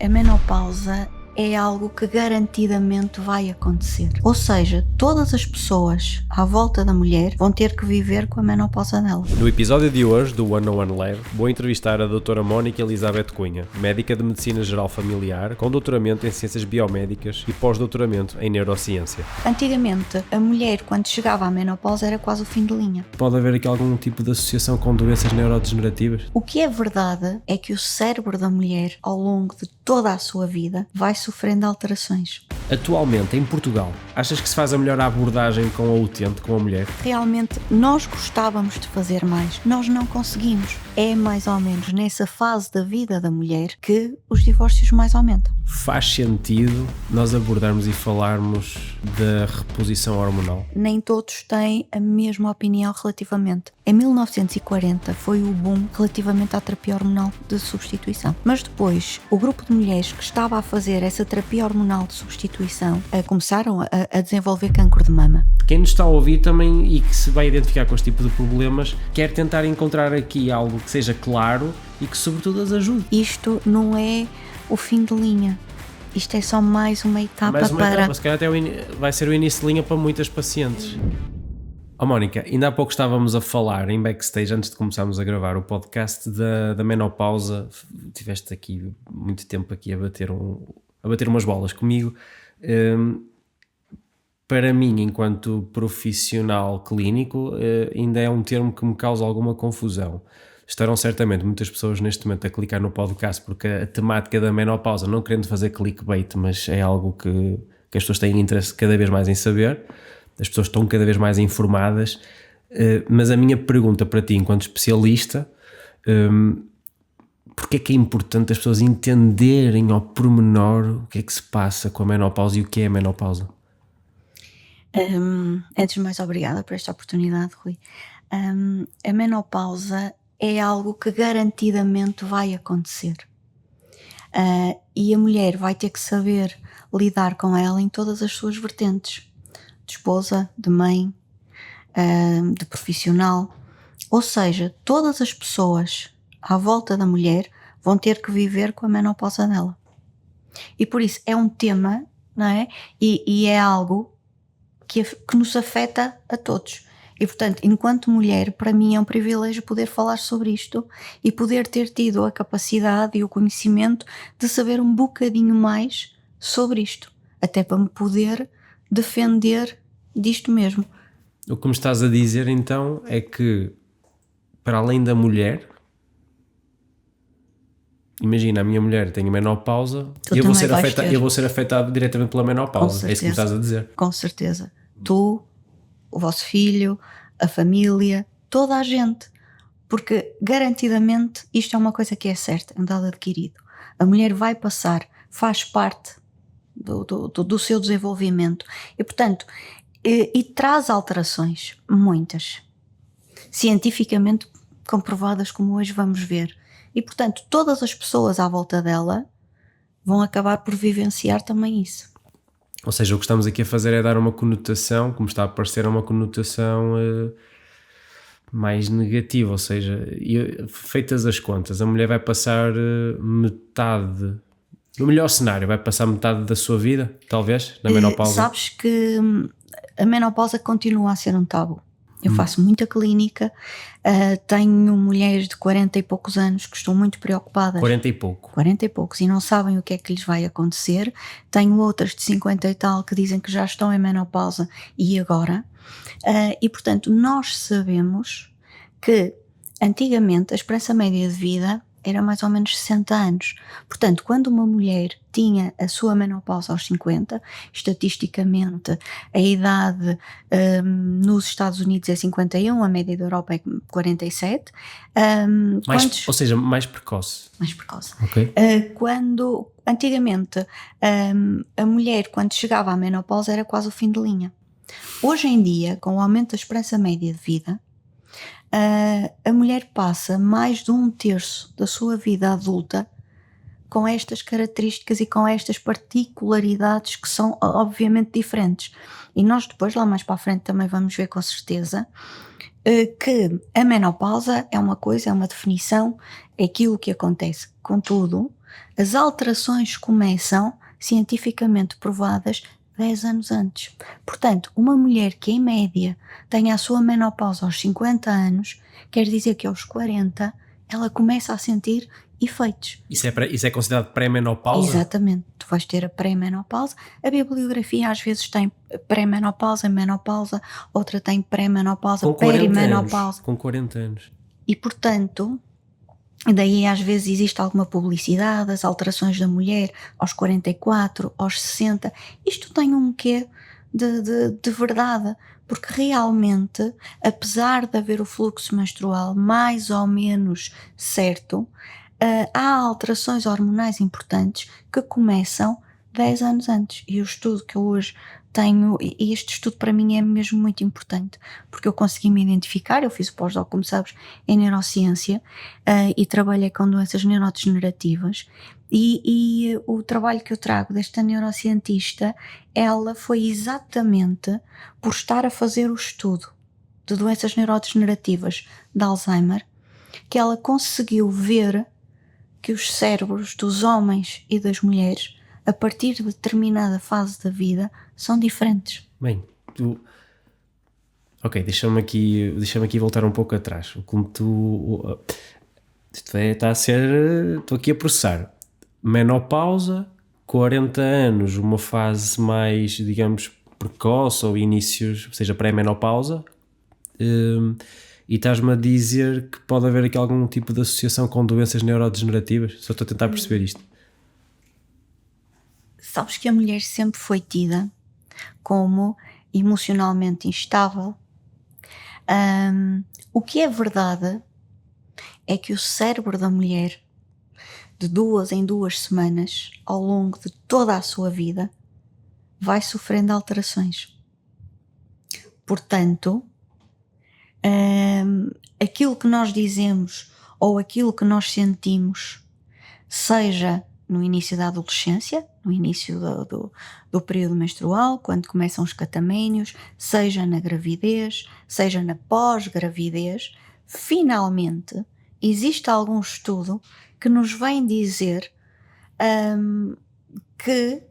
a menopausa é algo que garantidamente vai acontecer. Ou seja, todas as pessoas à volta da mulher vão ter que viver com a menopausa dela. No episódio de hoje do 101 Lab, vou entrevistar a doutora Mónica Elizabeth Cunha, médica de Medicina Geral Familiar, com doutoramento em Ciências Biomédicas e pós-doutoramento em Neurociência. Antigamente, a mulher, quando chegava à menopausa, era quase o fim de linha. Pode haver aqui algum tipo de associação com doenças neurodegenerativas? O que é verdade é que o cérebro da mulher, ao longo de toda a sua vida, vai sofrendo alterações. Atualmente, em Portugal, achas que se faz a melhor abordagem com a utente, com a mulher? Realmente, nós gostávamos de fazer mais, nós não conseguimos. É mais ou menos nessa fase da vida da mulher que os divórcios mais aumentam. Faz sentido nós abordarmos e falarmos da reposição hormonal? Nem todos têm a mesma opinião relativamente. Em 1940 foi o boom relativamente à terapia hormonal de substituição. Mas depois, o grupo de mulheres que estava a fazer essa terapia hormonal de substituição começaram a desenvolver cancro de mama. Quem nos está a ouvir também e que se vai identificar com este tipo de problemas, quer tentar encontrar aqui algo que seja claro e que sobretudo as ajude. Isto não é o fim de linha. Isto é só mais uma etapa se calhar até vai ser o início de linha para muitas pacientes. Mónica, ainda há pouco estávamos a falar em backstage, antes de começarmos a gravar o podcast da menopausa. Tiveste aqui muito tempo aqui a bater umas bolas comigo. Para mim, enquanto profissional clínico, ainda é um termo que me causa alguma confusão. Estarão certamente muitas pessoas neste momento a clicar no podcast porque a temática da menopausa, não querendo fazer clickbait, mas é algo que as pessoas têm interesse cada vez mais em saber, as pessoas estão cada vez mais informadas, mas a minha pergunta para ti, enquanto especialista, porque é que é importante as pessoas entenderem ao pormenor o que é que se passa com a menopausa e o que é a menopausa? Antes de mais, obrigada por esta oportunidade, Rui. A menopausa é algo que garantidamente vai acontecer. E a mulher vai ter que saber lidar com ela em todas as suas vertentes. De esposa, de mãe, de profissional. Ou seja, todas as pessoas à volta da mulher vão ter que viver com a menopausa dela. E por isso é um tema, não é? E é algo que nos afeta a todos. E portanto, enquanto mulher, para mim é um privilégio poder falar sobre isto e poder ter tido a capacidade e o conhecimento de saber um bocadinho mais sobre isto, até para me poder defender disto mesmo. O que me estás a dizer então é que, para além da mulher, imagina, a minha mulher tem menopausa e eu vou ser afetado diretamente pela menopausa. É isso que me estás a dizer? Com certeza. Tu, o vosso filho, a família, toda a gente. Porque garantidamente isto é uma coisa que é certa, é um dado adquirido. A mulher vai passar, faz parte do seu desenvolvimento e portanto e traz alterações, muitas, cientificamente comprovadas, como hoje vamos ver. E portanto todas as pessoas à volta dela vão acabar por vivenciar também isso. Ou seja, o que estamos aqui a fazer é dar uma conotação, como está a parecer, uma conotação mais negativa. Ou seja, feitas as contas, a mulher vai passar metade, no melhor cenário, vai passar metade da sua vida, talvez, na menopausa. Sabes que a menopausa continua a ser um tabu. Eu faço muita clínica, tenho mulheres de 40 e poucos anos que estão muito preocupadas. 40 e pouco. 40 e poucos e não sabem o que é que lhes vai acontecer. Tenho outras de 50 e tal que dizem que já estão em menopausa e agora. E portanto nós sabemos que antigamente a esperança média de vida era mais ou menos 60 anos. Portanto, quando uma mulher tinha a sua menopausa aos 50, estatisticamente a idade nos Estados Unidos é 51, a média da Europa é 47. Ou seja, mais precoce. Mais precoce. Okay. Quando, antigamente, a mulher, quando chegava à menopausa, era quase o fim de linha. Hoje em dia, com o aumento da esperança média de vida, a mulher passa mais de 1/3 da sua vida adulta com estas características e com estas particularidades que são obviamente diferentes. E nós depois, lá mais para a frente, também vamos ver com certeza que a menopausa é uma coisa, é uma definição, é aquilo que acontece. Contudo, As alterações começam, cientificamente provadas, 10 anos antes. Portanto, uma mulher que em média tenha a sua menopausa aos 50 anos, quer dizer que aos 40 ela começa a sentir efeitos. Isso é considerado pré-menopausa? Exatamente, tu vais ter a pré-menopausa. A bibliografia às vezes tem pré-menopausa, menopausa, outra tem pré-menopausa, Com 40 anos. perimenopausa. Com 40 anos. E portanto, daí às vezes existe alguma publicidade, as alterações da mulher aos 44, aos 60. Isto tem um quê de verdade, porque realmente, apesar de haver o fluxo menstrual mais ou menos certo, há alterações hormonais importantes que começam 10 anos antes. E o estudo que eu hoje tenho, e este estudo para mim é mesmo muito importante, porque eu consegui me identificar, eu fiz o pós-doc, como sabes, em neurociência, e trabalhei com doenças neurodegenerativas, e o trabalho que eu trago desta neurocientista, ela foi exatamente por estar a fazer o estudo de doenças neurodegenerativas de Alzheimer, que ela conseguiu ver que os cérebros dos homens e das mulheres, a partir de determinada fase da vida, são diferentes. Bem, ok, deixa-me aqui voltar um pouco atrás. Como isto está a ser, estou aqui a processar. Menopausa, 40 anos, uma fase mais, digamos, precoce ou inícios, ou seja, pré-menopausa, e estás-me a dizer que pode haver aqui algum tipo de associação com doenças neurodegenerativas? Só estou a tentar perceber isto. Sabes que a mulher sempre foi tida como emocionalmente instável. O que é verdade é que o cérebro da mulher, de 2 em 2 semanas, ao longo de toda a sua vida, vai sofrendo alterações. Portanto, aquilo que nós dizemos ou aquilo que nós sentimos, seja no início da adolescência, no início do período menstrual, quando começam os cataménios, seja na gravidez, seja na pós-gravidez, finalmente existe algum estudo que nos vem dizer que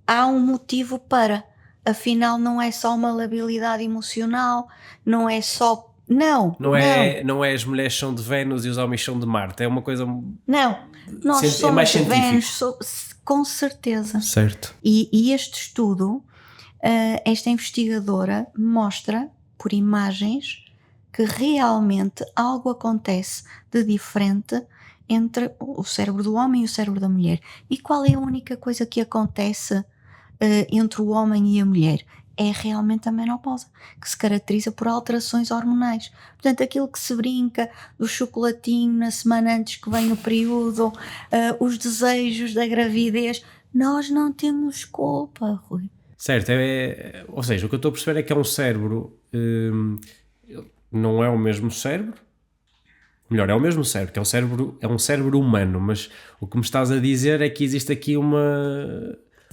há um motivo para. Afinal, não é só uma labilidade emocional, não é só... Não é as mulheres são de Vênus e os homens são de Marte, é uma coisa... Não, nós é somos mais de Vênus, científico. com certeza. Certo. E este estudo, esta investigadora mostra, por imagens, que realmente algo acontece de diferente entre o cérebro do homem e o cérebro da mulher. E qual é a única coisa que acontece entre o homem e a mulher? É realmente a menopausa, que se caracteriza por alterações hormonais. Portanto, aquilo que se brinca do chocolatinho na semana antes que vem o período, os desejos da gravidez, nós não temos culpa, Rui. Certo, ou seja, o que eu estou a perceber é que é um cérebro, não é o mesmo cérebro, melhor, é o mesmo cérebro, que é um cérebro humano, mas o que me estás a dizer é que existe aqui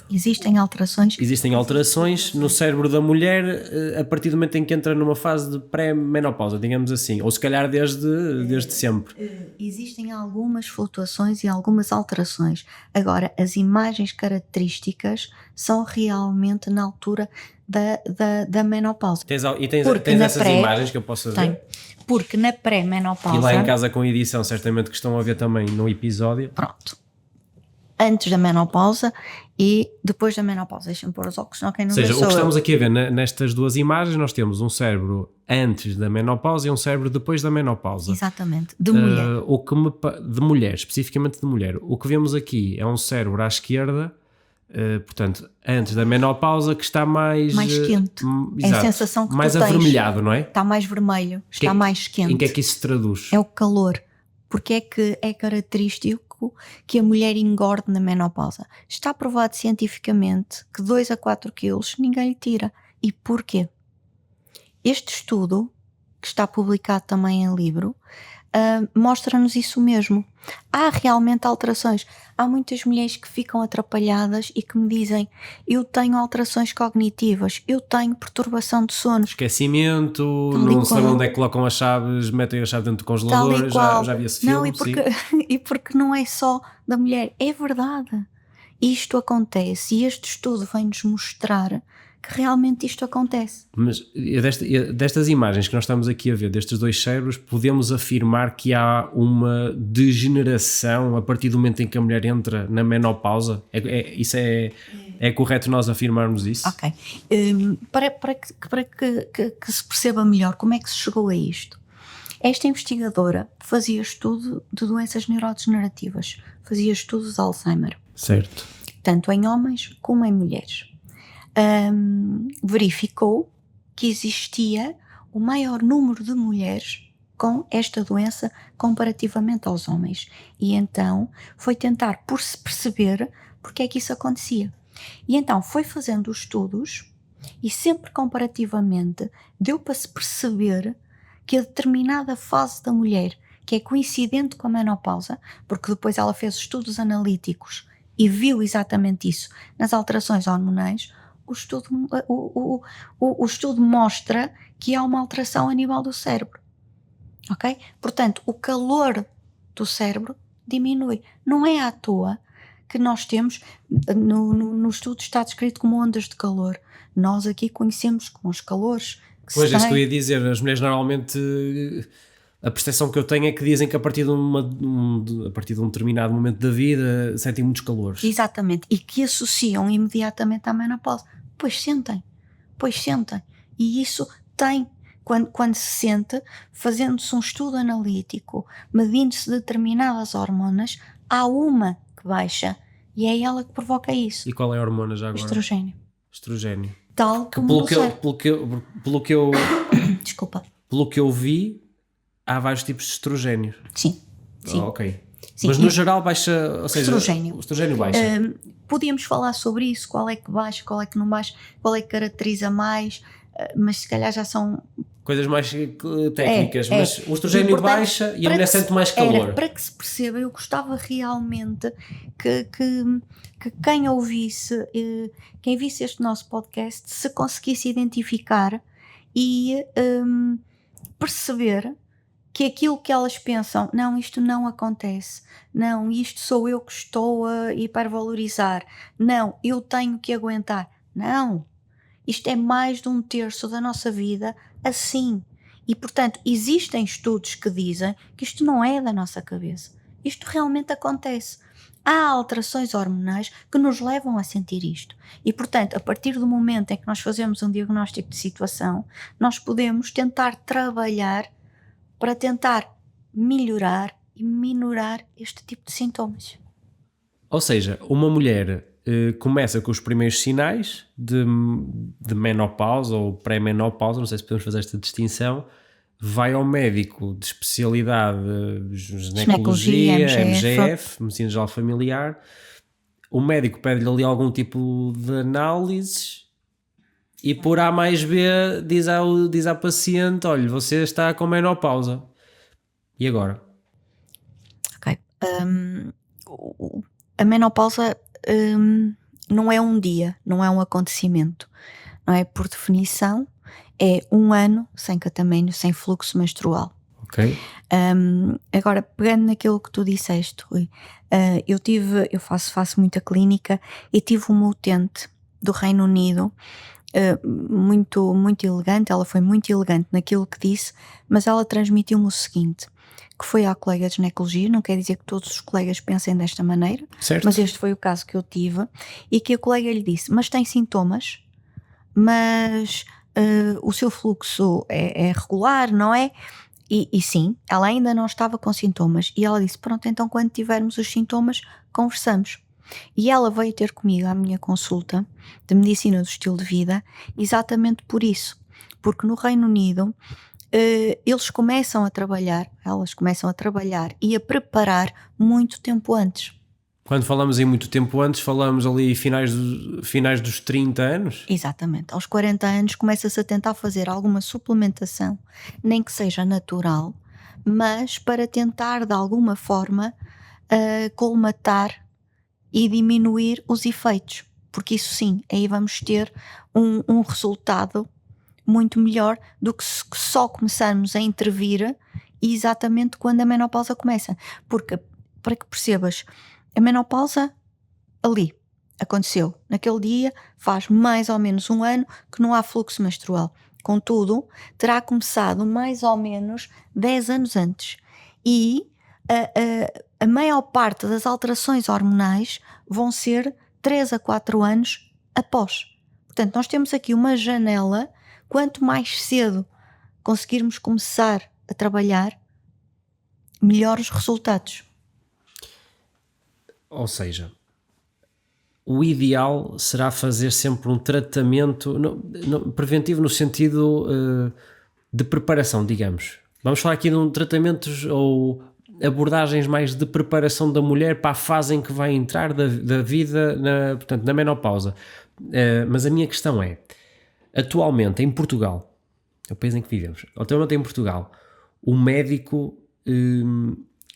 Existem alterações no cérebro da mulher a partir do momento em que entra numa fase de pré-menopausa, digamos assim, ou se calhar desde sempre. Existem algumas flutuações e algumas alterações. Agora, as imagens características são realmente na altura da menopausa. Tens essas imagens que eu posso ver? Tenho. Porque na pré-menopausa... E lá em casa com edição, certamente que estão a ver também no episódio. Pronto. Antes da menopausa e depois da menopausa. Deixa-me pôr os óculos, não, quem não vê. Ou seja, o que estamos aqui a ver nestas duas imagens, nós temos um cérebro antes da menopausa e um cérebro depois da menopausa. Exatamente, de mulher. De mulher, especificamente de mulher. O que vemos aqui é um cérebro à esquerda, portanto, antes da menopausa, que está mais quente. É a sensação que mais tu tens. Avermelhado, não é? Está mais vermelho, está mais quente. Em que é que isso se traduz? É o calor. Porque é que é característico que a mulher engorde na menopausa? Está provado cientificamente que 2 a 4 quilos ninguém lhe tira. E porquê? Este estudo, que está publicado também em livro, mostra-nos isso mesmo. Há realmente alterações. Há muitas mulheres que ficam atrapalhadas e que me dizem: eu tenho alterações cognitivas, eu tenho perturbação de sono. Esquecimento, Tal e não se lembram qual. onde é que colocam as chaves, metem a chave dentro do Tal congelador, e qual. já vi esse Não, filme, sim. e porque não é só da mulher, é verdade. Isto acontece e este estudo vem-nos mostrar que realmente isto acontece. Mas destas imagens que nós estamos aqui a ver, destes dois cérebros, podemos afirmar que há uma degeneração a partir do momento em que a mulher entra na menopausa? Isso é correto nós afirmarmos isso? Ok. Para que se perceba melhor como é que se chegou a isto, esta investigadora fazia estudo de doenças neurodegenerativas, fazia estudos de Alzheimer, Certo. tanto em homens como em mulheres. Verificou que existia o maior número de mulheres com esta doença comparativamente aos homens. E então foi tentar por se perceber porque é que isso acontecia. E então foi fazendo os estudos e sempre comparativamente deu para se perceber que a determinada fase da mulher, que é coincidente com a menopausa, porque depois ela fez estudos analíticos e viu exatamente isso nas alterações hormonais, o estudo mostra que há uma alteração a nível do cérebro. Ok? Portanto, o calor do cérebro diminui. Não é à toa que nós temos, no estudo está descrito como ondas de calor. Nós aqui conhecemos como os calores que Pois, se é isso que eu têm. ia dizer. As mulheres normalmente, a percepção que eu tenho é que dizem que a partir de um determinado momento da vida sentem muitos calores. Exatamente. E que associam imediatamente à menopausa. Pois sentem. E isso tem, quando se sente, fazendo-se um estudo analítico, medindo-se determinadas hormonas, há uma que baixa e é ela que provoca isso. E qual é a hormona já O agora? estrogênio. Estrogênio. Tal Que como pelo no que, eu, cérebro. pelo, que eu, Desculpa. pelo que eu vi, há vários tipos de estrogénios. Sim. Ok. Sim. Mas no geral baixa, ou seja, estrogênio. o estrogênio baixa. Podíamos falar sobre isso, qual é que baixa, qual é que não baixa, qual é que caracteriza mais, mas se calhar já são coisas mais técnicas, mas o estrogênio importante, baixa e a mulher sente mais calor. Para que se perceba, eu gostava realmente que quem ouvisse, quem visse este nosso podcast, se conseguisse identificar e perceber que aquilo que elas pensam, não, isto não acontece, não, isto sou eu que estou a hipervalorizar, não, eu tenho que aguentar, não, isto é mais de 1/3 da nossa vida assim. E, portanto, existem estudos que dizem que isto não é da nossa cabeça, isto realmente acontece. Há alterações hormonais que nos levam a sentir isto. E, portanto, a partir do momento em que nós fazemos um diagnóstico de situação, nós podemos tentar trabalhar para tentar melhorar e minorar este tipo de sintomas. Ou seja, uma mulher começa com os primeiros sinais de menopausa ou pré-menopausa, não sei se podemos fazer esta distinção, vai ao médico de especialidade ginecologia, MGF, Medicina Geral Familiar, o médico pede-lhe ali algum tipo de análises e por A mais B diz à paciente, olha, você está com menopausa. E agora? Ok. A menopausa não é um dia, não é um acontecimento, não é? Por definição, é 1 ano sem catamênio, sem fluxo menstrual. Ok. Agora, pegando naquilo que tu disseste, Rui, eu faço muita clínica e tive uma utente do Reino Unido muito, muito elegante, ela foi muito elegante naquilo que disse, mas ela transmitiu-me o seguinte, que foi à colega de ginecologia, não quer dizer que todos os colegas pensem desta maneira, certo. Mas este foi o caso que eu tive, e que a colega lhe disse, mas tem sintomas, mas o seu fluxo é regular, não é? E sim, ela ainda não estava com sintomas, e ela disse, pronto, então quando tivermos os sintomas, conversamos. E ela veio ter comigo à minha consulta de medicina do estilo de vida exatamente por isso, porque no Reino Unido elas começam a trabalhar e a preparar muito tempo antes. Quando falamos em muito tempo antes, falamos ali finais dos 30 anos? Exatamente, aos 40 anos começa-se a tentar fazer alguma suplementação, nem que seja natural, mas para tentar de alguma forma colmatar e diminuir os efeitos, porque isso sim, aí vamos ter um resultado muito melhor do que se só começarmos a intervir exatamente quando a menopausa começa. Porque, para que percebas, a menopausa ali aconteceu, naquele dia, faz mais ou menos 1 ano que não há fluxo menstrual. Contudo, terá começado mais ou menos 10 anos antes. E a maior parte das alterações hormonais vão ser 3 a 4 anos após. Portanto, nós temos aqui uma janela. Quanto mais cedo conseguirmos começar a trabalhar, melhor os resultados. Ou seja, o ideal será fazer sempre um tratamento preventivo no sentido de preparação, digamos. Vamos falar aqui de um tratamento ou abordagens mais de preparação da mulher para a fase em que vai entrar da vida, portanto, na menopausa. Mas a minha questão é, atualmente em Portugal, é o país em que vivemos, atualmente em Portugal, o médico,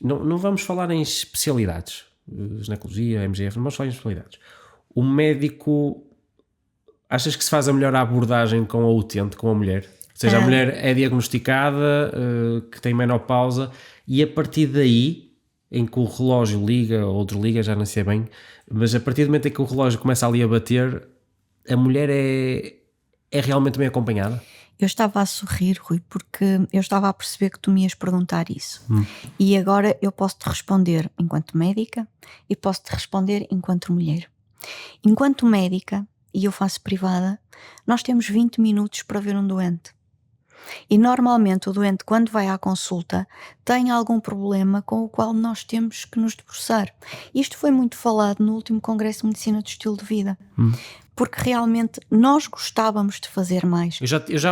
não vamos falar em especialidades, ginecologia, MGF, não vamos falar em especialidades. O médico, achas que se faz a melhor abordagem com a utente, com a mulher? Ou seja, a mulher é diagnosticada, que tem menopausa, e a partir daí, em que o relógio liga, ou outro liga, já não sei bem, mas a partir do momento em que o relógio começa ali a bater, a mulher é realmente bem acompanhada? Eu estava a sorrir, Rui, porque eu estava a perceber que tu me ias perguntar isso. E agora eu posso-te responder enquanto médica e posso-te responder enquanto mulher. Enquanto médica, e eu faço privada, nós temos 20 minutos para ver um doente. E normalmente o doente, quando vai à consulta, tem algum problema com o qual nós temos que nos debruçar. Isto foi muito falado no último Congresso de Medicina do Estilo de Vida. Porque realmente nós gostávamos de fazer mais.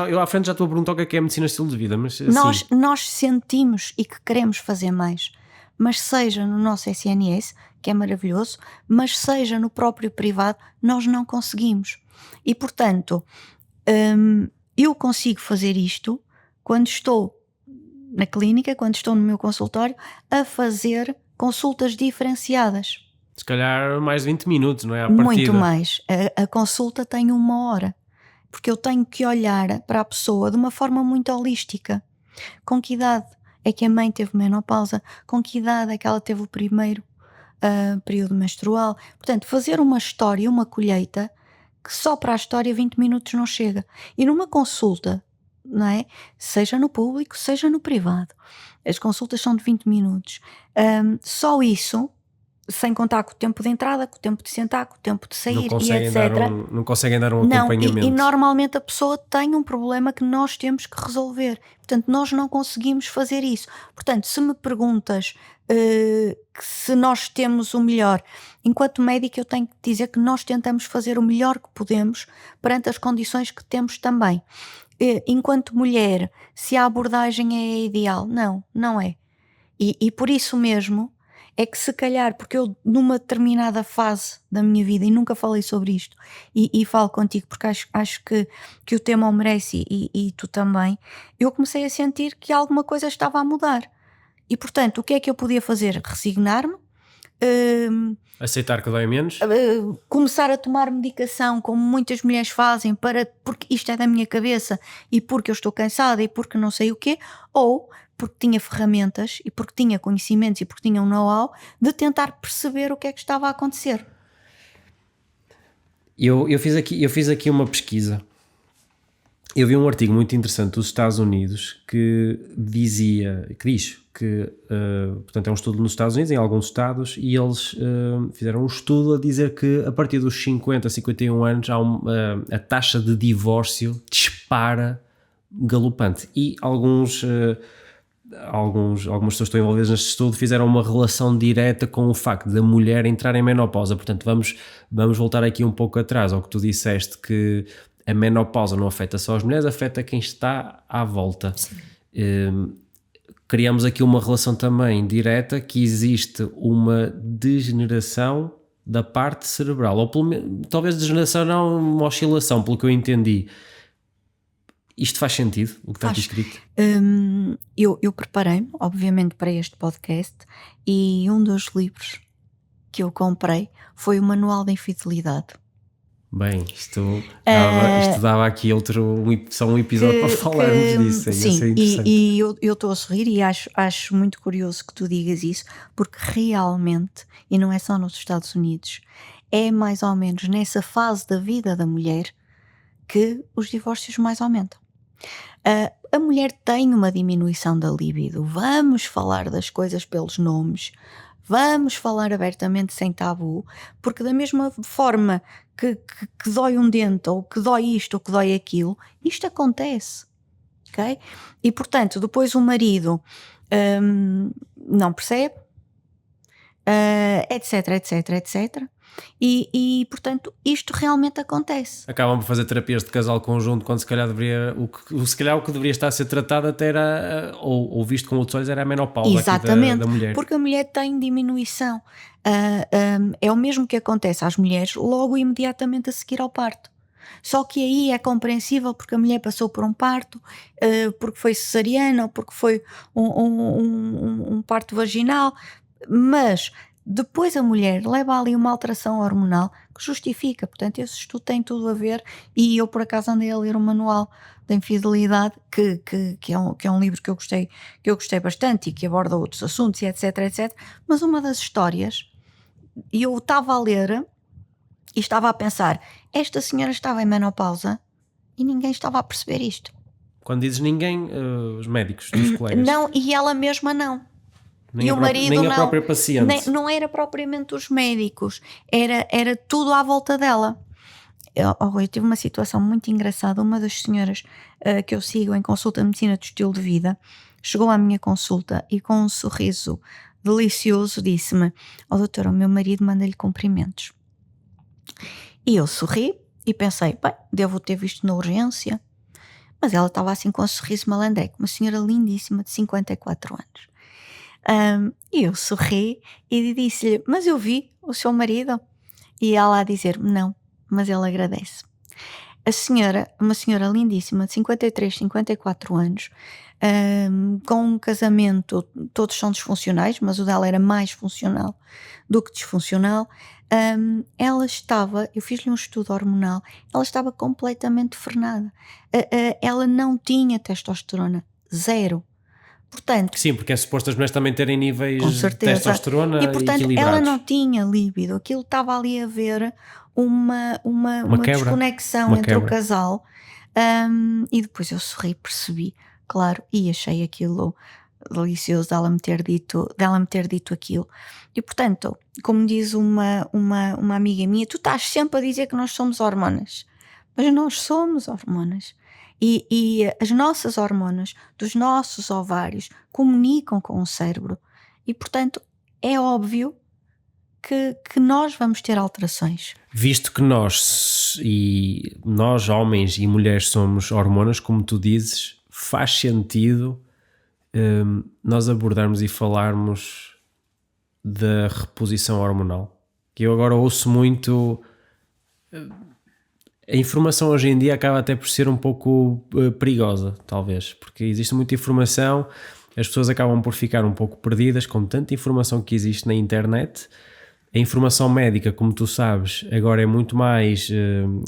Eu à frente já estou a perguntar o que é medicina de estilo de vida, mas assim... Nós sentimos e que queremos fazer mais, mas seja no nosso SNS, que é maravilhoso, mas seja no próprio privado, nós não conseguimos. E portanto, eu consigo fazer isto quando estou na clínica, quando estou no meu consultório, a fazer consultas diferenciadas. Se calhar mais de 20 minutos, não é? À partida. Muito mais. A consulta tem 1 hora, porque eu tenho que olhar para a pessoa de uma forma muito holística. Com que idade é que a mãe teve menopausa? Com que idade é que ela teve o primeiro período menstrual? Portanto, fazer uma história, uma colheita, que só para a história 20 minutos não chega. E numa consulta, não é? Seja no público, seja no privado, as consultas são de 20 minutos. Só isso, sem contar com o tempo de entrada, com o tempo de sentar, com o tempo de sair e etc. Não conseguem dar um acompanhamento. E normalmente a pessoa tem um problema que nós temos que resolver. Portanto, nós não conseguimos fazer isso. Portanto, se me perguntas que se nós temos o melhor, enquanto médica eu tenho que dizer que nós tentamos fazer o melhor que podemos perante as condições que temos também. Enquanto mulher, se a abordagem é ideal, não é. E por isso mesmo é que se calhar, porque eu numa determinada fase da minha vida, e nunca falei sobre isto, e falo contigo porque acho que o tema o merece e tu também, eu comecei a sentir que alguma coisa estava a mudar. E portanto, o que é que eu podia fazer? Resignar-me, aceitar que dói menos, começar a tomar medicação como muitas mulheres fazem porque isto é da minha cabeça e porque eu estou cansada e porque não sei o quê, ou porque tinha ferramentas e porque tinha conhecimentos e porque tinha um know-how de tentar perceber o que é que estava a acontecer. Eu fiz aqui uma pesquisa. Eu vi um artigo muito interessante dos Estados Unidos que diz que, portanto, é um estudo nos Estados Unidos, em alguns estados, e eles fizeram um estudo a dizer que a partir dos 50, 51 anos a taxa de divórcio dispara galopante. E algumas pessoas que estão envolvidas neste estudo fizeram uma relação direta com o facto da mulher entrar em menopausa. Portanto, vamos voltar aqui um pouco atrás ao que tu disseste, que a menopausa não afeta só as mulheres, afeta quem está à volta. Criamos aqui uma relação também direta, que existe uma degeneração da parte cerebral, ou talvez degeneração não, uma oscilação, pelo que eu entendi. Isto faz sentido, o que está aqui Faz. escrito? Eu preparei-me, obviamente, para este podcast, e um dos livros que eu comprei foi o Manual da Infidelidade. Bem, isto dava aqui só um episódio para falarmos disso, ia Sim, ser interessante. e eu estou a sorrir e acho muito curioso que tu digas isso, porque realmente, e não é só nos Estados Unidos, é mais ou menos nessa fase da vida da mulher que os divórcios mais aumentam. A mulher tem uma diminuição da libido. Vamos falar das coisas pelos nomes, vamos falar abertamente sem tabu, porque da mesma forma que dói um dente, ou que dói isto, ou que dói aquilo, isto acontece, ok? E portanto, depois o marido não percebe, etc, etc, etc. E portanto, isto realmente acontece. Acabam por fazer terapias de casal conjunto quando se calhar o que deveria estar a ser tratado até era, ou visto com outros olhos, era a menopausa aqui Exatamente, da mulher. porque a mulher tem diminuição. É o mesmo que acontece às mulheres logo imediatamente a seguir ao parto. Só que aí é compreensível porque a mulher passou por um parto, porque foi cesariana, ou porque foi um parto vaginal, mas depois a mulher leva ali uma alteração hormonal que justifica. Portanto, esse estudo tem tudo a ver, e eu por acaso andei a ler o Manual da Infidelidade, que é um livro que eu gostei bastante e que aborda outros assuntos, e etc, etc. Mas uma das histórias, e eu estava a ler e estava a pensar, esta senhora estava em menopausa e ninguém estava a perceber isto. Quando dizes ninguém, os médicos, os colegas. Não, e ela mesma não. Nem E o marido nem não. a própria paciente. Não era propriamente os médicos, era tudo à volta dela. Eu tive uma situação muito engraçada. Uma das senhoras que eu sigo em consulta de medicina do estilo de vida chegou à minha consulta e com um sorriso delicioso disse-me: doutora, o meu marido manda-lhe cumprimentos. E eu sorri e pensei, bem, devo ter visto na urgência. Mas ela estava assim com um sorriso malandreco, uma senhora lindíssima de 54 anos. E eu sorri e disse-lhe: mas eu vi o seu marido? E ela a dizer: não, mas ele agradece. A senhora, uma senhora lindíssima de 53, 54 anos, com um casamento, todos são disfuncionais, mas o dela era mais funcional do que disfuncional. Ela estava, eu fiz-lhe um estudo hormonal, ela estava completamente frenada. Ela não tinha testosterona, zero. Portanto, Sim, porque é suposto as mulheres também terem níveis com de certeza. testosterona E portanto equilibrados. ela não tinha líbido, aquilo estava ali a haver uma quebra. desconexão Uma entre quebra. o casal. E depois eu sorri, percebi, claro, e achei aquilo delicioso dela me ter dito aquilo. E portanto, como diz uma amiga minha, tu estás sempre a dizer que nós somos hormonas, mas nós somos hormonas. E as nossas hormonas dos nossos ovários comunicam com o cérebro, e portanto é óbvio que nós vamos ter alterações. Visto que nós, homens e mulheres, somos hormonas, como tu dizes, faz sentido nós abordarmos e falarmos da reposição hormonal. Que eu agora ouço muito. A informação hoje em dia acaba até por ser um pouco perigosa, talvez, porque existe muita informação, as pessoas acabam por ficar um pouco perdidas com tanta informação que existe na internet. A informação médica, como tu sabes, agora é muito mais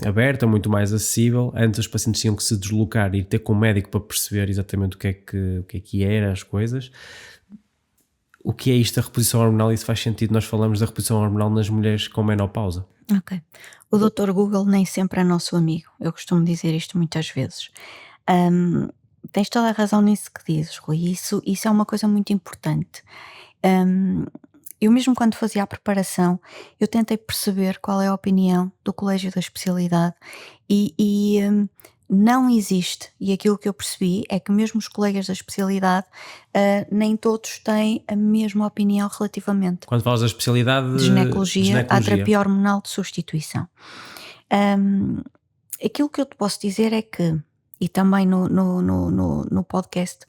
aberta, muito mais acessível. Antes os pacientes tinham que se deslocar e ter com o médico para perceber exatamente o que é que era as coisas. O que é isto da reposição hormonal? Isso faz sentido, nós falamos da reposição hormonal nas mulheres com menopausa. Ok. O Dr. Google nem sempre é nosso amigo. Eu costumo dizer isto muitas vezes. Tens toda a razão nisso que dizes, Rui. Isso é uma coisa muito importante. Eu mesmo quando fazia a preparação, eu tentei perceber qual é a opinião do Colégio da Especialidade e não existe, e aquilo que eu percebi é que mesmo os colegas da especialidade nem todos têm a mesma opinião relativamente Quando falas da especialidade de ginecologia à terapia hormonal de substituição. Aquilo que eu te posso dizer é que, e também no podcast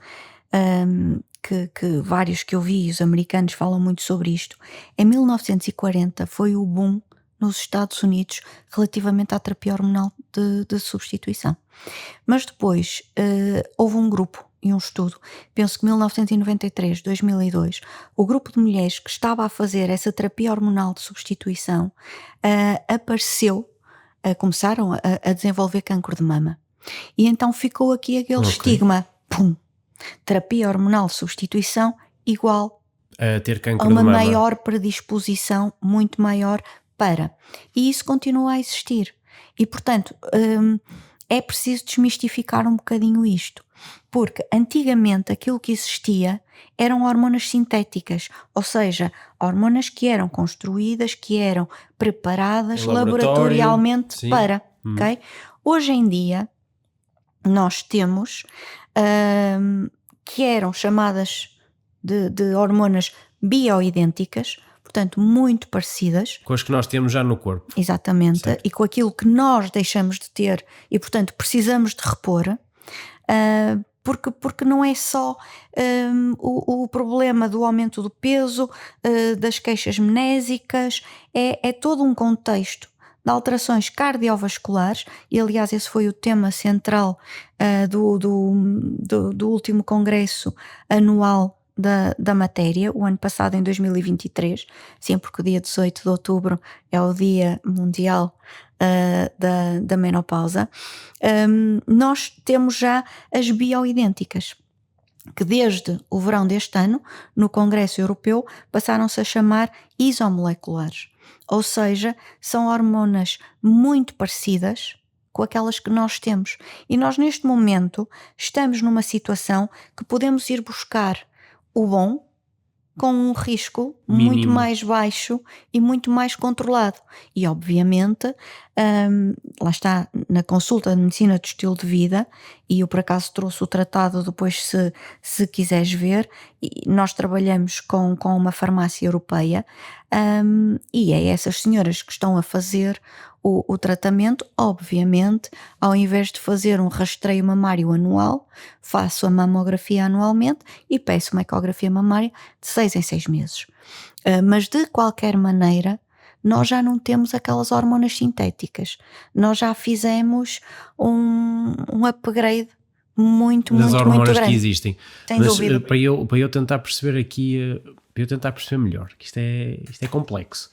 que vários que eu vi, os americanos falam muito sobre isto, em 1940 foi o boom nos Estados Unidos relativamente à terapia hormonal de substituição. Mas depois houve um grupo e um estudo, penso que 1993, 2002, o grupo de mulheres que estava a fazer essa terapia hormonal de substituição começaram a desenvolver cancro de mama. E então ficou aqui aquele estigma, pum, terapia hormonal de substituição igual A ter cancro a de uma mama. maior predisposição, muito maior para. E isso continua a existir. E, portanto, é preciso desmistificar um bocadinho isto. Porque antigamente aquilo que existia eram hormonas sintéticas, ou seja, hormonas que eram construídas, que eram preparadas Em laboratório, laboratorialmente sim. para. Ok? Hoje em dia, nós temos que eram chamadas de hormonas bioidênticas, portanto muito parecidas, Com as que nós temos já no corpo. exatamente, Certo. e com aquilo que nós deixamos de ter e portanto precisamos de repor, porque não é só o problema do aumento do peso, das queixas menésicas, é todo um contexto de alterações cardiovasculares, e aliás esse foi o tema central do último congresso anual da matéria, o ano passado em 2023, sim, porque o dia 18 de outubro é o Dia Mundial da Menopausa. Nós temos já as bioidênticas, que desde o verão deste ano, no Congresso Europeu, passaram-se a chamar isomoleculares, ou seja, são hormonas muito parecidas com aquelas que nós temos. E nós neste momento estamos numa situação que podemos ir buscar o bom com um risco muito Mínimo. mais baixo e muito mais controlado. E obviamente, lá está, na consulta de medicina do estilo de vida, e eu por acaso trouxe o tratado depois se quiseres ver, e nós trabalhamos com uma farmácia europeia, e é essas senhoras que estão a fazer o tratamento. Obviamente, ao invés de fazer um rastreio mamário anual, faço a mamografia anualmente e peço uma ecografia mamária de 6 em 6 meses. Mas de qualquer maneira, nós já não temos aquelas hormonas sintéticas. Nós já fizemos um upgrade muito, Das muito, muito hormonas que grande. existem. Sem Mas dúvida. para eu tentar perceber aqui, para eu tentar perceber melhor, que isto é complexo.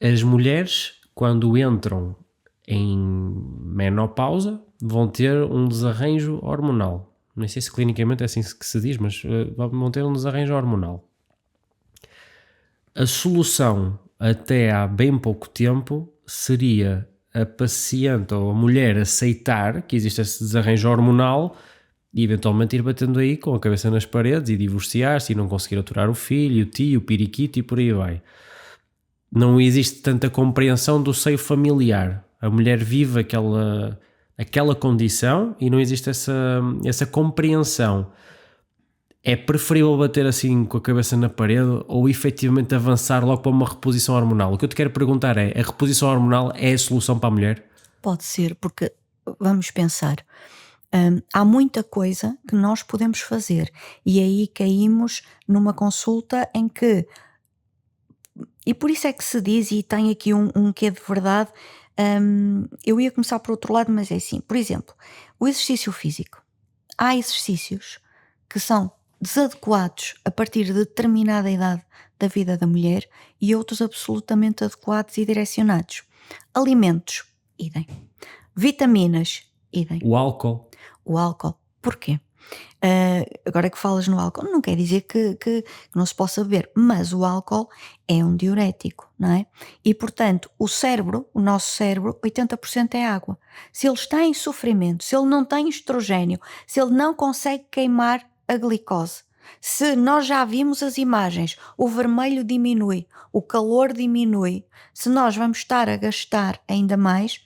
As mulheres, quando entram em menopausa, vão ter um desarranjo hormonal. Não sei se clinicamente é assim que se diz, mas vão ter um desarranjo hormonal. A solução até há bem pouco tempo seria a paciente ou a mulher aceitar que existe esse desarranjo hormonal e eventualmente ir batendo aí com a cabeça nas paredes e divorciar-se e não conseguir aturar o filho, o tio, o periquito e por aí vai. Não existe tanta compreensão do seio familiar. A mulher vive aquela condição e não existe essa compreensão. É preferível bater assim com a cabeça na parede ou efetivamente avançar logo para uma reposição hormonal? O que eu te quero perguntar é, a reposição hormonal é a solução para a mulher? Pode ser, porque vamos pensar, há muita coisa que nós podemos fazer e aí caímos numa consulta em que, e por isso é que se diz, e tem aqui um quê de verdade, eu ia começar por outro lado, mas é assim, por exemplo, o exercício físico. Há exercícios que são desadequados a partir de determinada idade da vida da mulher e outros absolutamente adequados e direcionados. Alimentos, idem. Vitaminas, idem. O álcool? O álcool, porquê? Agora que falas no álcool, não quer dizer que não se possa beber, mas o álcool é um diurético, não é? E portanto, o nosso cérebro, 80% é água. Se ele está em sofrimento, se ele não tem estrogênio, se ele não consegue queimar a glicose, se nós já vimos as imagens, o vermelho diminui, o calor diminui, se nós vamos estar a gastar ainda mais,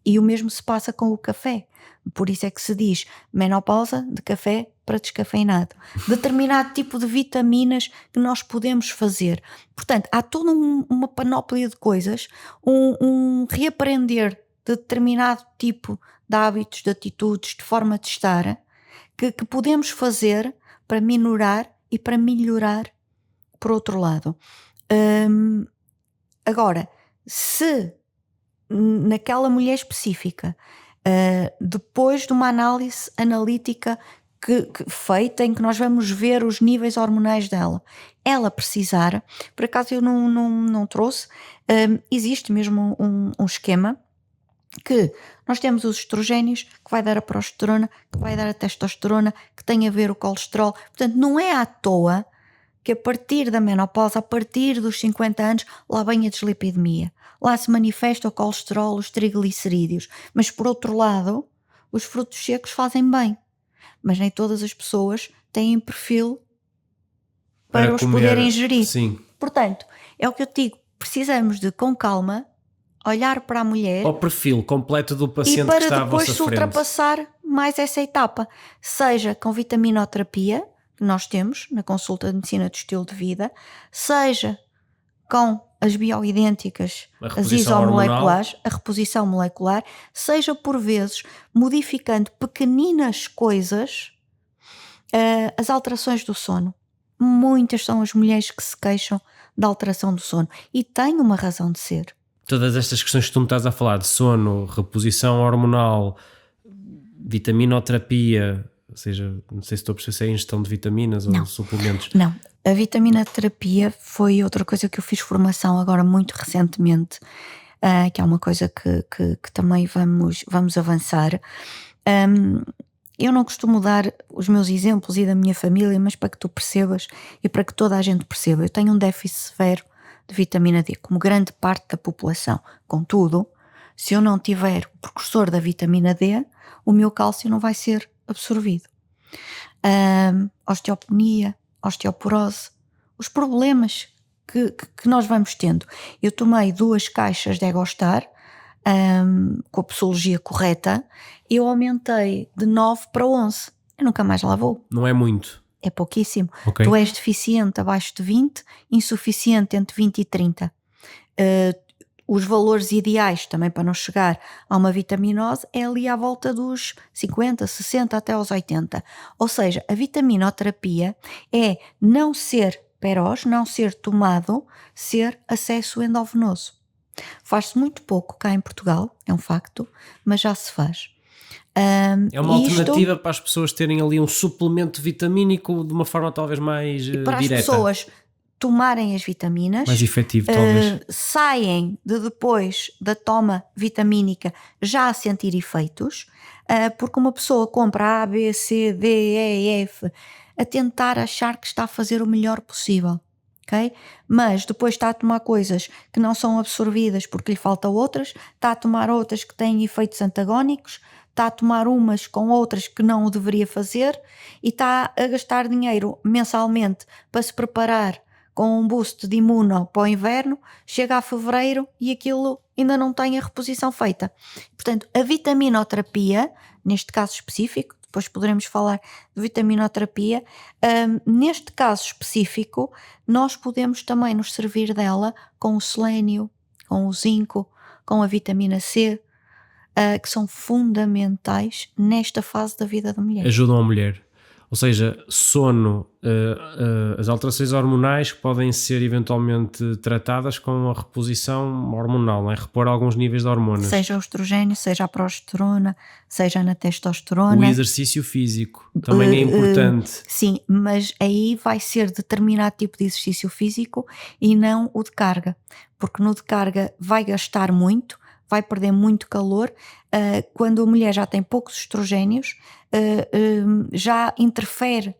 e o mesmo se passa com o café. Por isso é que se diz menopausa de café para descafeinado. Determinado tipo de vitaminas que nós podemos fazer. Portanto, há toda uma panóplia de coisas, um reaprender de determinado tipo de hábitos, de atitudes, de forma de estar, que podemos fazer para minorar e para melhorar por outro lado. Agora, se naquela mulher específica, depois de uma análise analítica feita, em que nós vamos ver os níveis hormonais dela, ela precisar, por acaso eu não trouxe, existe mesmo um esquema que nós temos os estrogénios, que vai dar a progesterona, que vai dar a testosterona, que tem a ver o colesterol. Portanto, não é à toa que a partir da menopausa, a partir dos 50 anos, lá vem a dislipidemia. Lá se manifesta o colesterol, os triglicerídeos. Mas, por outro lado, os frutos secos fazem bem. Mas nem todas as pessoas têm perfil para os poderem ingerir. Sim. Portanto, é o que eu te digo, precisamos de, com calma, olhar para a mulher ao perfil completo do e paciente que para está à depois vossa se frente. ultrapassar mais essa etapa, seja com vitaminoterapia, que nós temos na consulta de medicina do estilo de vida, seja com as bioidênticas, as isomoleculares, a reposição molecular, seja por vezes modificando pequeninas coisas, as alterações do sono. Muitas são as mulheres que se queixam da alteração do sono e tem uma razão de ser. Todas estas questões que tu me estás a falar de sono, reposição hormonal, vitaminoterapia, ou seja, não sei se estou a perceber se é ingestão de vitaminas ou suplementos. Não, a vitaminoterapia foi outra coisa que eu fiz formação agora muito recentemente, que é uma coisa que também vamos avançar. Eu não costumo dar os meus exemplos e da minha família, mas para que tu percebas e para que toda a gente perceba, eu tenho um déficit severo de vitamina D, como grande parte da população. Contudo, se eu não tiver o precursor da vitamina D, o meu cálcio não vai ser absorvido. Osteopenia, osteoporose, os problemas que nós vamos tendo. Eu tomei 2 caixas de Egostar, com a posologia correta, eu aumentei de 9 para 11. Eu nunca mais lá vou. Não é muito. É pouquíssimo. Okay. Tu és deficiente abaixo de 20, insuficiente entre 20 e 30. Os valores ideais também para não chegar a uma vitaminose é ali à volta dos 50, 60 até aos 80. Ou seja, a vitaminoterapia é não ser perós, não ser tomado, ser acesso endovenoso. Faz-se muito pouco cá em Portugal, é um facto, mas já se faz. É uma alternativa para as pessoas terem ali um suplemento vitamínico de uma forma talvez mais direta. Para as pessoas tomarem as vitaminas, mais efetivo talvez. Saem depois da toma vitamínica já a sentir efeitos, porque uma pessoa compra A, B, C, D, E, F, a tentar achar que está a fazer o melhor possível. Okay? Mas depois está a tomar coisas que não são absorvidas porque lhe faltam outras, está a tomar outras que têm efeitos antagónicos, está a tomar umas com outras que não o deveria fazer e está a gastar dinheiro mensalmente para se preparar com um boost de imuno para o inverno, chega a fevereiro e aquilo ainda não tem a reposição feita. Portanto, a vitaminoterapia, neste caso específico, depois poderemos falar de vitaminoterapia, neste caso específico, nós podemos também nos servir dela com o selênio, com o zinco, com a vitamina C, que são fundamentais nesta fase da vida da mulher. Ajudam a mulher. Ou seja, sono, as alterações hormonais que podem ser eventualmente tratadas com a reposição hormonal, não é? Repor alguns níveis de hormonas. Seja o estrogênio, seja a progesterona, seja na testosterona. O exercício físico também é importante. Sim, mas aí vai ser determinado tipo de exercício físico e não o de carga. Porque no de carga vai gastar muito, vai perder muito calor. Quando a mulher já tem poucos estrogénios, já interfere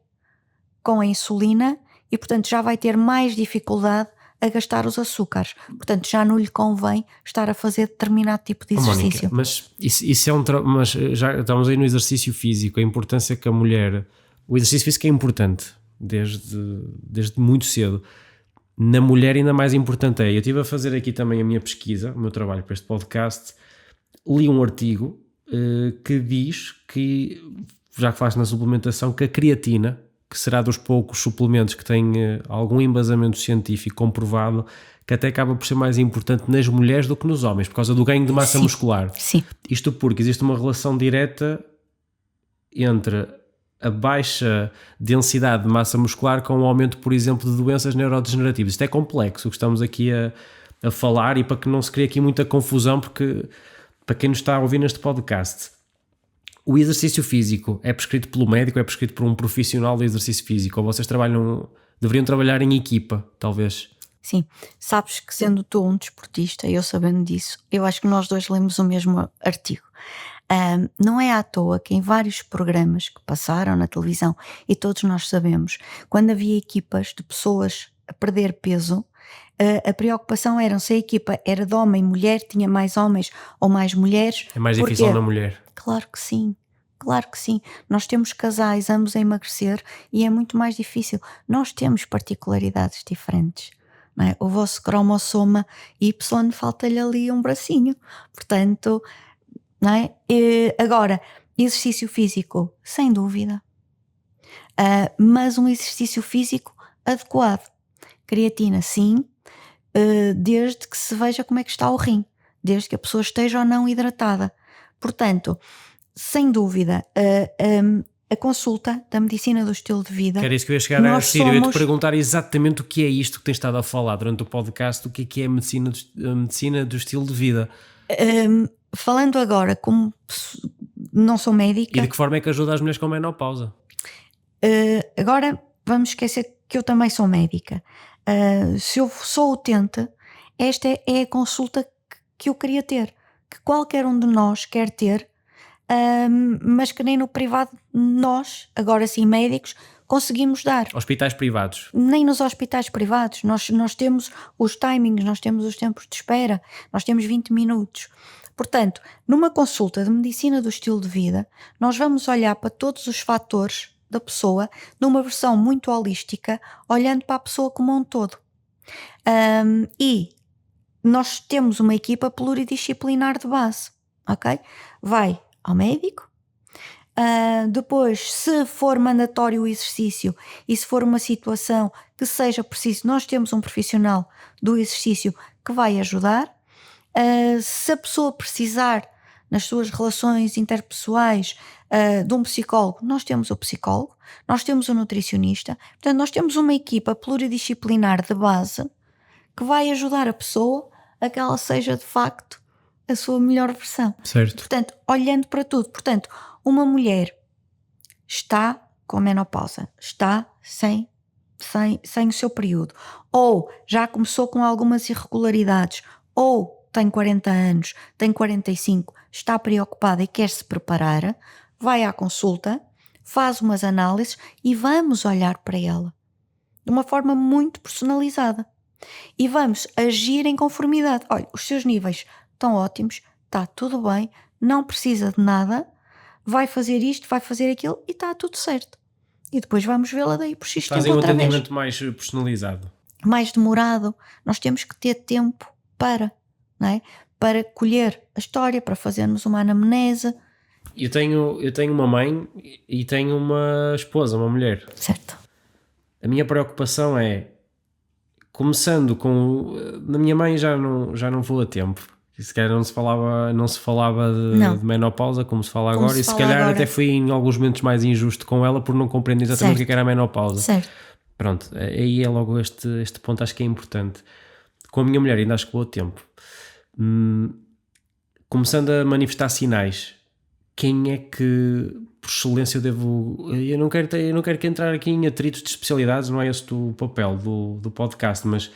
com a insulina e, portanto, já vai ter mais dificuldade a gastar os açúcares. Portanto, já não lhe convém estar a fazer determinado tipo de exercício. Mónica, mas isso é mas já estamos aí no exercício físico, a importância que a mulher... O exercício físico é importante desde muito cedo. Na mulher ainda mais importante é, eu estive a fazer aqui também a minha pesquisa, o meu trabalho para este podcast, li um artigo que diz que, já que falaste na suplementação, que a creatina, que será dos poucos suplementos que têm algum embasamento científico comprovado, que até acaba por ser mais importante nas mulheres do que nos homens, por causa do ganho de massa muscular. Sim. Isto porque existe uma relação direta entre a baixa densidade de massa muscular com o aumento, por exemplo, de doenças neurodegenerativas. Isto é complexo, o que estamos aqui a falar e para que não se crie aqui muita confusão, porque para quem nos está a ouvir neste podcast, o exercício físico é prescrito pelo médico, é prescrito por um profissional do exercício físico, ou vocês deveriam trabalhar em equipa, talvez? Sim, sabes que sendo tu um desportista e eu sabendo disso, eu acho que nós dois lemos o mesmo artigo. Não é à toa que em vários programas que passaram na televisão, e todos nós sabemos, quando havia equipas de pessoas a perder peso, a preocupação era se a equipa era de homem e mulher, tinha mais homens ou mais mulheres. É mais Porquê? difícil na mulher. Claro que sim, claro que sim. Nós temos casais ambos a emagrecer e é muito mais difícil. Nós temos particularidades diferentes. Não é? O vosso cromossoma Y falta-lhe ali um bracinho. Portanto, não é? Agora, exercício físico, sem dúvida. Mas um exercício físico adequado. Creatina, sim, desde que se veja como é que está o rim, desde que a pessoa esteja ou não hidratada. Portanto, sem dúvida, a consulta da medicina do estilo de vida. Que era isso que eu ia chegar a seguir. Eu ia-te perguntar exatamente o que é isto que tens estado a falar durante o podcast, o que é a medicina do estilo de vida. Falando agora, como não sou médica. E de que forma é que ajuda as mulheres com menopausa? Agora vamos esquecer que eu também sou médica. Se eu sou utente, esta é a consulta que eu queria ter, que qualquer um de nós quer ter, mas que nem no privado nós, agora sim médicos, conseguimos dar. Hospitais privados? Nem nos hospitais privados. Nós temos os timings, nós temos os tempos de espera, nós temos 20 minutos. Portanto, numa consulta de medicina do estilo de vida, nós vamos olhar para todos os fatores da pessoa numa versão muito holística, olhando para a pessoa como um todo. E nós temos uma equipa pluridisciplinar de base, ok? Vai ao médico, depois, se for mandatório o exercício e se for uma situação que seja preciso, nós temos um profissional do exercício que vai ajudar. Se a pessoa precisar nas suas relações interpessoais de um psicólogo, nós temos o psicólogo, nós temos o nutricionista, portanto nós temos uma equipa pluridisciplinar de base que vai ajudar a pessoa a que ela seja de facto a sua melhor versão. Certo. Portanto, olhando para tudo, portanto, uma mulher está com menopausa, está sem o seu período, ou já começou com algumas irregularidades, ou tem 40 anos, tem 45, está preocupada e quer se preparar, vai à consulta, faz umas análises e vamos olhar para ela de uma forma muito personalizada e vamos agir em conformidade. Olha, os seus níveis estão ótimos, está tudo bem, não precisa de nada, vai fazer isto, vai fazer aquilo e está tudo certo. E depois vamos vê-la daí por X tempo outra vez. Fazem um atendimento mais personalizado. Mais demorado. Nós temos que ter tempo para, não é? Para colher a história, para fazermos uma anamnese. Eu tenho uma mãe e tenho uma esposa, uma mulher. Certo. A minha preocupação é, começando com... Na minha mãe já não vou a tempo. Se calhar não se falava de menopausa como se fala agora, e se calhar agora até fui em alguns momentos mais injusto com ela por não compreender exatamente o que era a menopausa. Certo. Pronto, aí é logo este ponto, acho que é importante. Com a minha mulher ainda acho que vou a tempo. Começando a manifestar sinais, quem é que por excelência eu devo... Eu não quero que entrar aqui em atritos de especialidades, não é esse o papel do podcast, mas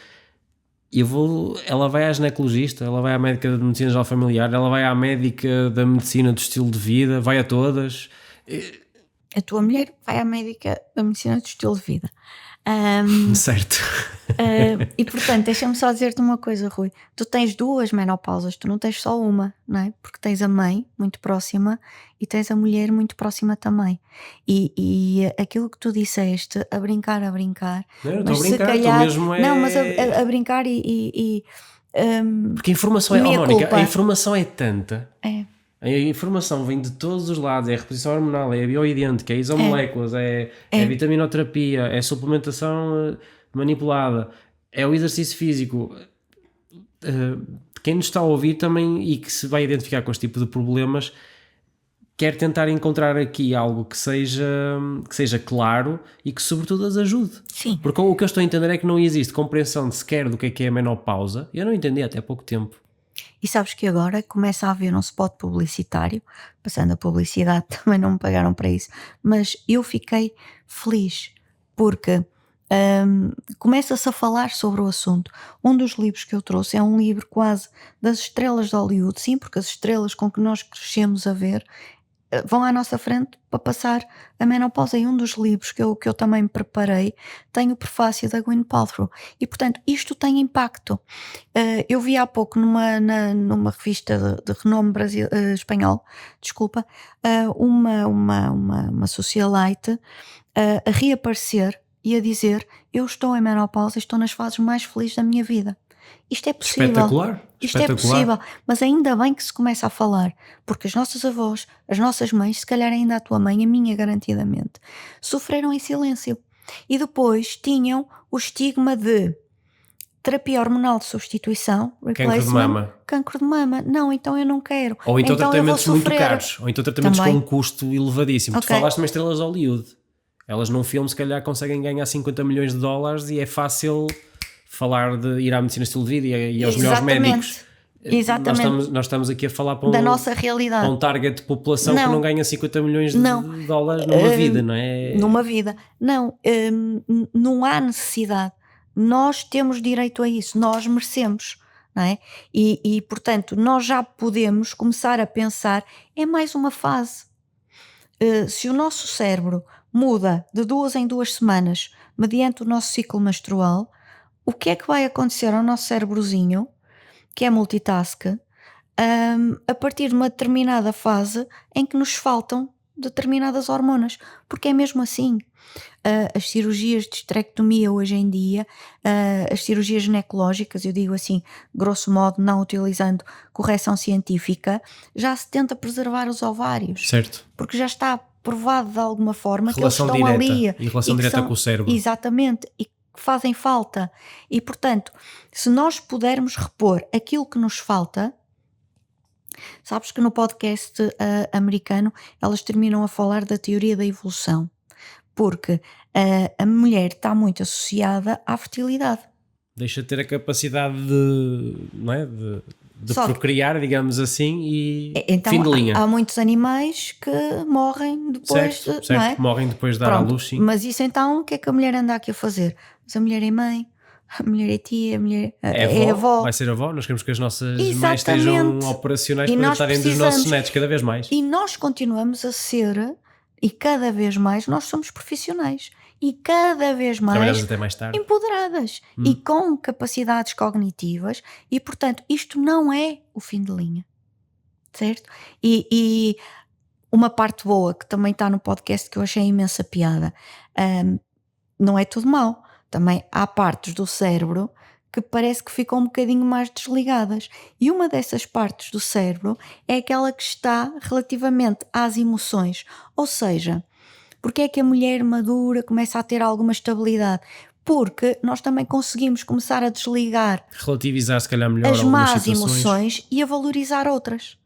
ela vai à ginecologista, ela vai à médica de medicina geral familiar, ela vai à médica da medicina do estilo de vida, vai a todas. A tua mulher vai à médica da medicina do estilo de vida. Certo. E portanto, deixa-me só dizer-te uma coisa, Rui. Tu tens duas menopausas, tu não tens só uma, não é? Porque tens a mãe muito próxima e tens a mulher muito próxima também. E aquilo que tu disseste, a brincar. Não, eu mas estou a brincar, calhar, tu mesmo é... Não, mas a brincar porque a informação é... Mónica, culpa. A informação é tanta... É. A informação vem de todos os lados, é a reposição hormonal, é a bioidêntica, é a isomoléculas, é a vitaminoterapia, é a suplementação manipulada, é o exercício físico. Quem nos está a ouvir também e que se vai identificar com este tipo de problemas, quer tentar encontrar aqui algo que seja claro e que sobretudo as ajude. Sim. Porque o que eu estou a entender é que não existe compreensão sequer do que é a menopausa. Eu não entendi até há pouco tempo. E sabes que agora começa a haver um spot publicitário, passando a publicidade, também não me pagaram para isso, mas eu fiquei feliz porque começa-se a falar sobre o assunto. Um dos livros que eu trouxe é um livro quase das estrelas de Hollywood, sim, porque as estrelas com que nós crescemos a ver vão à nossa frente para passar a menopausa, e um dos livros que eu também me preparei tem o prefácio da Gwyneth Paltrow, e portanto isto tem impacto. Eu vi há pouco numa revista de renome espanhol, desculpa, uma socialite a reaparecer e a dizer: eu estou em menopausa, estou nas fases mais felizes da minha vida. Isto é possível. Espetacular. Isto é possível, mas ainda bem que se começa a falar, porque as nossas avós, as nossas mães, se calhar ainda a tua mãe, a minha garantidamente, sofreram em silêncio. E depois tinham o estigma de terapia hormonal de substituição, Cancro de mama. cancro de mama. Não, então eu não quero. Ou então eu vou tratamentos muito sofrer. caros. Ou então tratamentos Também. com um custo elevadíssimo. Ok. Tu falaste de estrelas de Hollywood. Elas num filme se calhar conseguem ganhar 50 milhões de dólares e é fácil falar de ir à medicina estilo de vida e aos melhores médicos. Exatamente. Nós estamos aqui a falar para Da nossa realidade. um target de população que não ganha 50 milhões de dólares numa vida, não é? Numa vida. Não, não há necessidade. Nós temos direito a isso, nós merecemos, não é? E portanto, nós já podemos começar a pensar, é mais uma fase. Se o nosso cérebro muda de 2 em 2 semanas mediante o nosso ciclo menstrual, o que é que vai acontecer ao nosso cérebrozinho, que é multitask, a partir de uma determinada fase em que nos faltam determinadas hormonas? Porque é mesmo assim. As cirurgias de esterectomia hoje em dia, as cirurgias ginecológicas, eu digo assim, grosso modo, não utilizando correção científica, já se tenta preservar os ovários. Certo. Porque já está provado de alguma forma relação que eles estão direta, ali. E relação direta com o cérebro. Exatamente. E que fazem falta. E portanto, se nós pudermos repor aquilo que nos falta. Sabes que no podcast americano elas terminam a falar da teoria da evolução, porque a mulher está muito associada à fertilidade. Deixa de ter a capacidade de, não é? de procriar, digamos assim, e então, fim de linha. Há muitos animais que morrem depois certo, não é? Morrem depois de dar à luz, sim. Mas isso então, o que é que a mulher anda aqui a fazer? Mas a mulher é mãe, a mulher é tia, a mulher é avó. Vai ser avó, nós queremos que as nossas mães estejam operacionais para estarem dos nossos netos cada vez mais. E nós continuamos a ser, e cada vez mais nós somos profissionais. E cada vez mais até mais tarde. empoderadas e com capacidades cognitivas, e portanto isto não é o fim de linha, certo? E uma parte boa que também está no podcast que eu achei imensa piada, não é tudo mau, também há partes do cérebro que parece que ficam um bocadinho mais desligadas, e uma dessas partes do cérebro é aquela que está relativamente às emoções, ou seja, porque é que a mulher madura começa a ter alguma estabilidade? Porque nós também conseguimos começar a desligar, relativizar se calhar melhor as más emoções e a valorizar outras.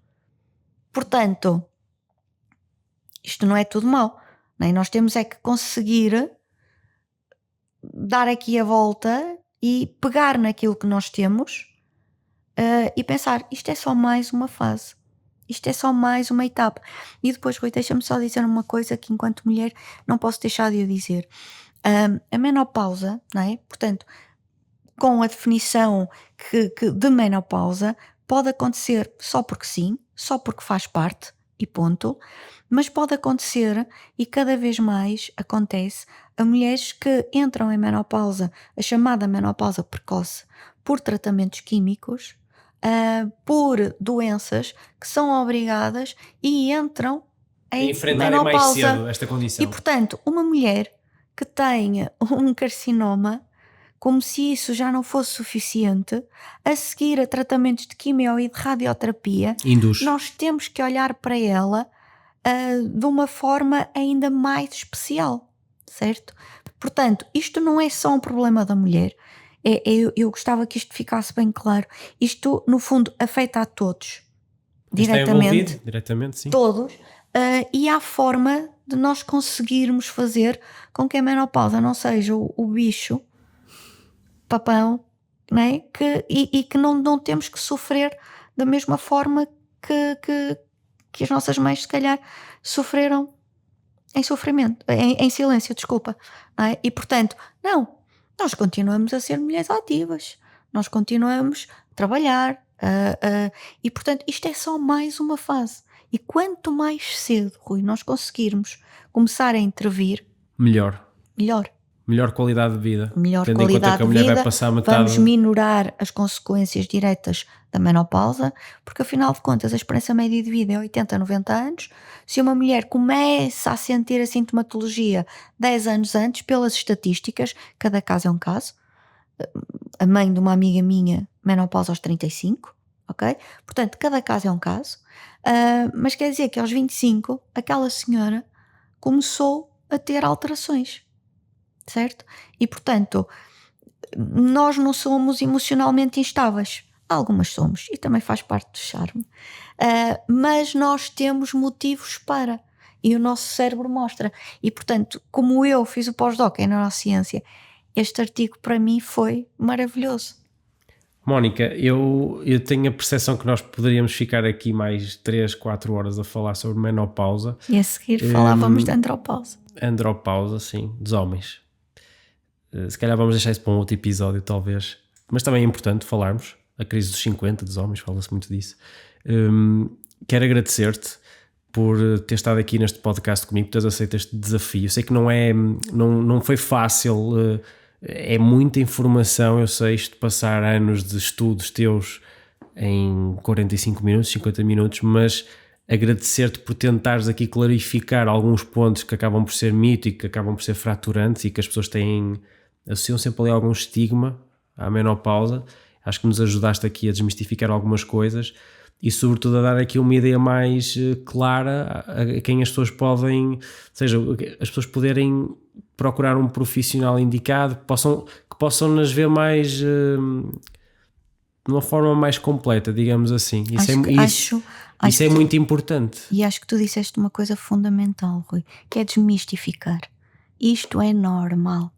Portanto, isto não é tudo mau, não é? Nós temos é que conseguir dar aqui a volta e pegar naquilo que nós temos e pensar, isto é só mais uma fase. Isto é só mais uma etapa. E depois, Rui, deixa-me só dizer uma coisa que enquanto mulher não posso deixar de o dizer. A menopausa, não é? Portanto, com a definição que de menopausa, pode acontecer só porque sim, só porque faz parte e ponto, mas pode acontecer, e cada vez mais acontece, a mulheres que entram em menopausa, a chamada menopausa precoce, por tratamentos químicos, por doenças que são obrigadas e entram em enfrentarem menopausa. Mais cedo esta condição. E portanto, uma mulher que tenha um carcinoma, como se isso já não fosse suficiente, a seguir a tratamentos de quimio e de radioterapia, nós temos que olhar para ela de uma forma ainda mais especial, certo? Portanto, isto não é só um problema da mulher. Eu gostava que isto ficasse bem claro. Isto, no fundo, afeta a todos. Diretamente, diretamente, sim. Todos. e há forma de nós conseguirmos fazer com que a menopausa não seja o bicho papão, não é? E que não temos que sofrer da mesma forma que as nossas mães se calhar sofreram em sofrimento, em silêncio, desculpa, não é? E portanto, não, nós continuamos a ser mulheres ativas, nós continuamos a trabalhar, e portanto isto é só mais uma fase. E quanto mais cedo, Rui, nós conseguirmos começar a intervir, Melhor. melhor Qualidade de vida. melhor Tendo em conta qualidade que a de mulher vida, vai passar metade. vamos minorar as consequências diretas da menopausa, porque afinal de contas a esperança média de vida é 80 a 90 anos. Se uma mulher começa a sentir a sintomatologia 10 anos antes, pelas estatísticas, cada caso é um caso. A mãe de uma amiga minha, menopausa aos 35, ok? Portanto, cada caso é um caso. Mas quer dizer que aos 25, aquela senhora começou a ter alterações, certo? E portanto, nós não somos emocionalmente instáveis. Algumas somos, e também faz parte do charme. Mas nós temos motivos para, e o nosso cérebro mostra. E portanto, como eu fiz o pós-doc em neurociência, este artigo para mim foi maravilhoso. Mónica, eu tenho a percepção que nós poderíamos ficar aqui mais 3, 4 horas a falar sobre menopausa. E a seguir falávamos de andropausa. Andropausa, sim, dos homens. Se calhar vamos deixar isso para um outro episódio, talvez. Mas também é importante falarmos. A crise dos 50 dos homens, fala-se muito disso. Quero agradecer-te por ter estado aqui neste podcast comigo, por teres aceito este desafio. Sei que não foi fácil, é muita informação, eu sei, isto de passar anos de estudos teus em 45 minutos, 50 minutos, mas agradecer-te por tentares aqui clarificar alguns pontos que acabam por ser mito e que acabam por ser fraturantes e que as pessoas associam sempre ali algum estigma à menopausa. Acho que nos ajudaste aqui a desmistificar algumas coisas e sobretudo a dar aqui uma ideia mais clara a quem as pessoas podem, ou seja, as pessoas poderem procurar um profissional indicado, que possam nas ver mais de uma forma mais completa, digamos assim. Isso é muito importante. E acho que tu disseste uma coisa fundamental, Rui, que é desmistificar. Isto é normal,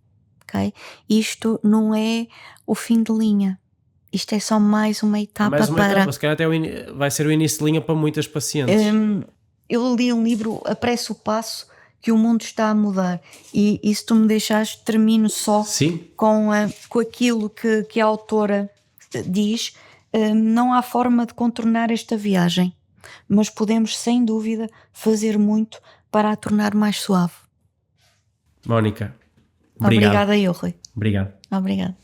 ok? Isto não é o fim de linha. Isto é só mais uma etapa para... Se calhar até vai ser o início de linha para muitas pacientes. Eu li um livro, Apresse o Passo, que o mundo está a mudar. E se tu me deixares, termino só com aquilo que a autora diz. Não há forma de contornar esta viagem, mas podemos, sem dúvida, fazer muito para a tornar mais suave. Mónica, obrigado. Obrigada eu, Rui. Obrigado. Obrigada.